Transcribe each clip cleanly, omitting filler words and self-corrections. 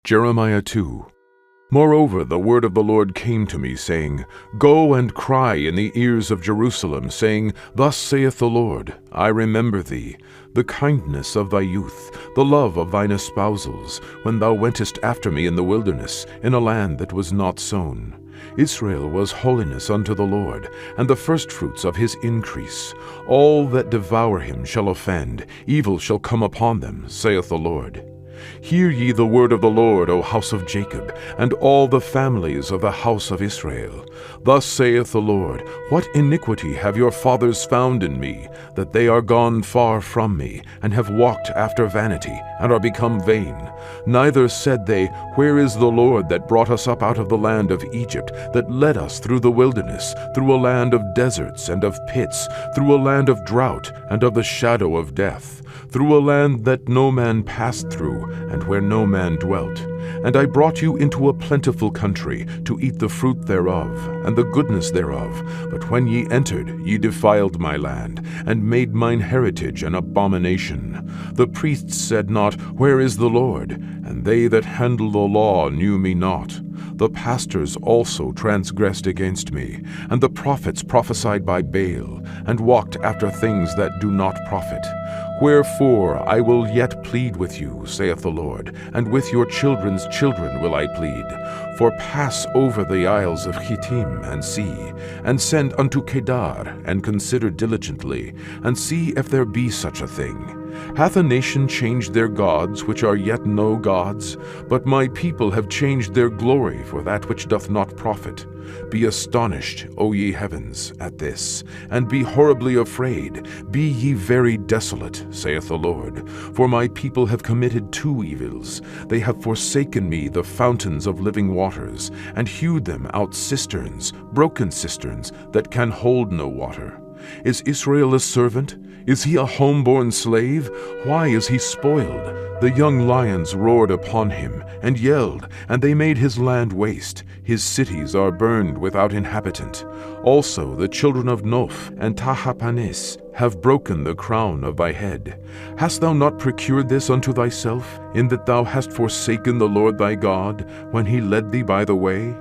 Jeremiah 2. Moreover, the word of the Lord came to me, saying, Go and cry in the ears of Jerusalem, saying, Thus saith the Lord, I remember thee, the kindness of thy youth, the love of thine espousals, when thou wentest after me in the wilderness, in a land that was not sown. Israel was holiness unto the Lord, and the firstfruits of his increase. All that devour him shall offend, evil shall come upon them, saith the Lord. Hear ye the word of the Lord, O house of Jacob, and all the families of the house of Israel. Thus saith the Lord, What iniquity have your fathers found in me, that they are gone far from me, and have walked after vanity, and are become vain? Neither said they, Where is the Lord that brought us up out of the land of Egypt, that led us through the wilderness, through a land of deserts and of pits, through a land of drought and of the shadow of death, through a land that no man passed through, and where no man dwelt. And I brought you into a plentiful country, to eat the fruit thereof, and the goodness thereof. But when ye entered, ye defiled my land, and made mine heritage an abomination. The priests said not, Where is the Lord? And they that handle the law knew me not. The pastors also transgressed against me, and the prophets prophesied by Baal, and walked after things that do not profit. Wherefore I will yet plead with you, saith the Lord, and with your children's children will I plead. For pass over the isles of Chittim, and see, and send unto Kedar, and consider diligently, and see if there be such a thing. Hath a nation changed their gods, which are yet no gods? But my people have changed their glory for that which doth not profit. Be astonished, O ye heavens, at this, and be horribly afraid. Be ye very desolate, saith the Lord. For my people have committed two evils. They have forsaken me the fountains of living waters, and hewed them out cisterns, broken cisterns, that can hold no water. Is Israel a servant? Is he a homeborn slave? Why is he spoiled? The young lions roared upon him, and yelled, and they made his land waste. His cities are burned without inhabitant. Also the children of Noph and Tahapanes have broken the crown of thy head. Hast thou not procured this unto thyself, in that thou hast forsaken the Lord thy God, when he led thee by the way?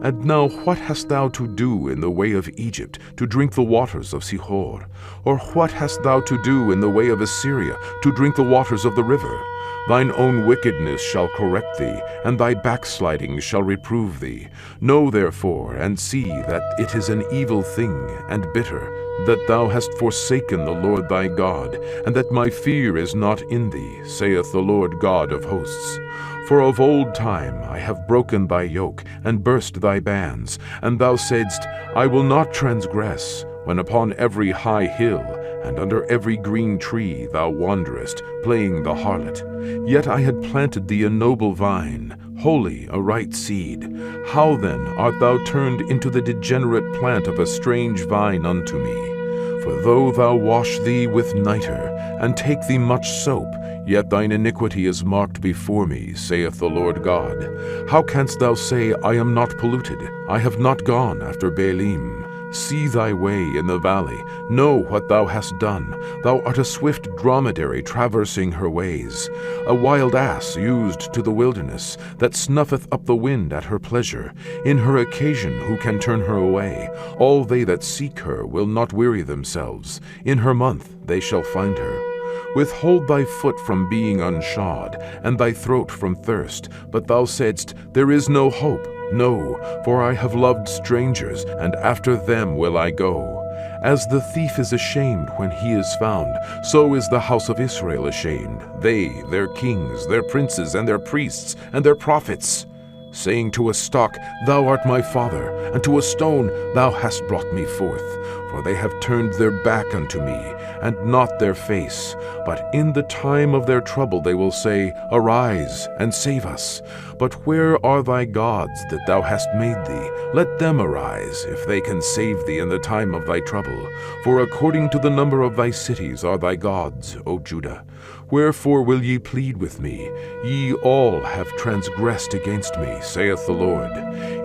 And now what hast thou to do in the way of Egypt, to drink the waters of Sihor? Or what hast thou to do in the way of Assyria, to drink the waters of the river? Thine own wickedness shall correct thee, and thy backsliding shall reprove thee. Know therefore, and see that it is an evil thing, and bitter, that thou hast forsaken the Lord thy God, and that my fear is not in thee, saith the Lord God of hosts. For of old time I have broken thy yoke, and burst thy bands, and thou saidst, I will not transgress, when upon every high hill, and under every green tree thou wanderest, playing the harlot. Yet I had planted thee a noble vine, holy, a right seed. How then art thou turned into the degenerate plant of a strange vine unto me? For though thou wash thee with nitre, and take thee much soap, yet thine iniquity is marked before me, saith the Lord God. How canst thou say, I am not polluted? I have not gone after Baalim. See thy way in the valley, know what thou hast done. Thou art a swift dromedary traversing her ways, a wild ass used to the wilderness, that snuffeth up the wind at her pleasure. In her occasion who can turn her away? All they that seek her will not weary themselves. In her month they shall find her. Withhold thy foot from being unshod, and thy throat from thirst. But thou saidst, There is no hope. No, for I have loved strangers, and after them will I go. As the thief is ashamed when he is found, so is the house of Israel ashamed, they, their kings, their princes, and their priests, and their prophets, saying to a stock, Thou art my father, and to a stone, Thou hast brought me forth. For they have turned their back unto me, and not their face. But in the time of their trouble they will say, Arise, and save us. But where are thy gods that thou hast made thee? Let them arise, if they can save thee in the time of thy trouble. For according to the number of thy cities are thy gods, O Judah. Wherefore will ye plead with me? Ye all have transgressed against me, saith the Lord.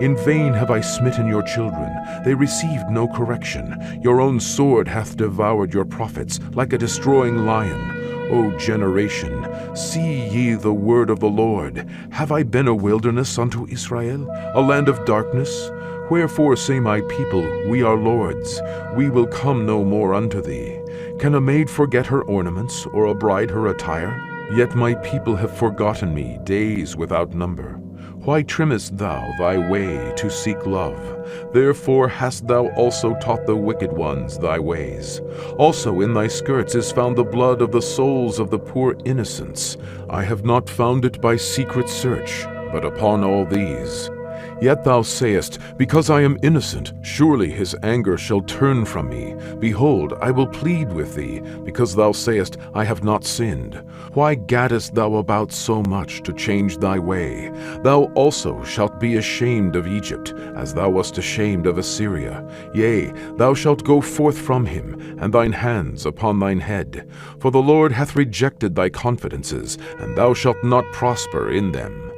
In vain have I smitten your children. They received no correction. Your own sword hath devoured your prophets, like a destroying lion. O generation, see ye the word of the Lord. Have I been a wilderness unto Israel, a land of darkness? Wherefore say my people, We are lords, we will come no more unto thee. Can a maid forget her ornaments, or a bride her attire? Yet my people have forgotten me days without number. Why trimmest thou thy way to seek love? Therefore hast thou also taught the wicked ones thy ways. Also in thy skirts is found the blood of the souls of the poor innocents. I have not found it by secret search, but upon all these. Yet thou sayest, Because I am innocent, surely his anger shall turn from me. Behold, I will plead with thee, because thou sayest, I have not sinned. Why gaddest thou about so much to change thy way? Thou also shalt be ashamed of Egypt, as thou wast ashamed of Assyria. Yea, thou shalt go forth from him, and thine hands upon thine head. For the Lord hath rejected thy confidences, and thou shalt not prosper in them.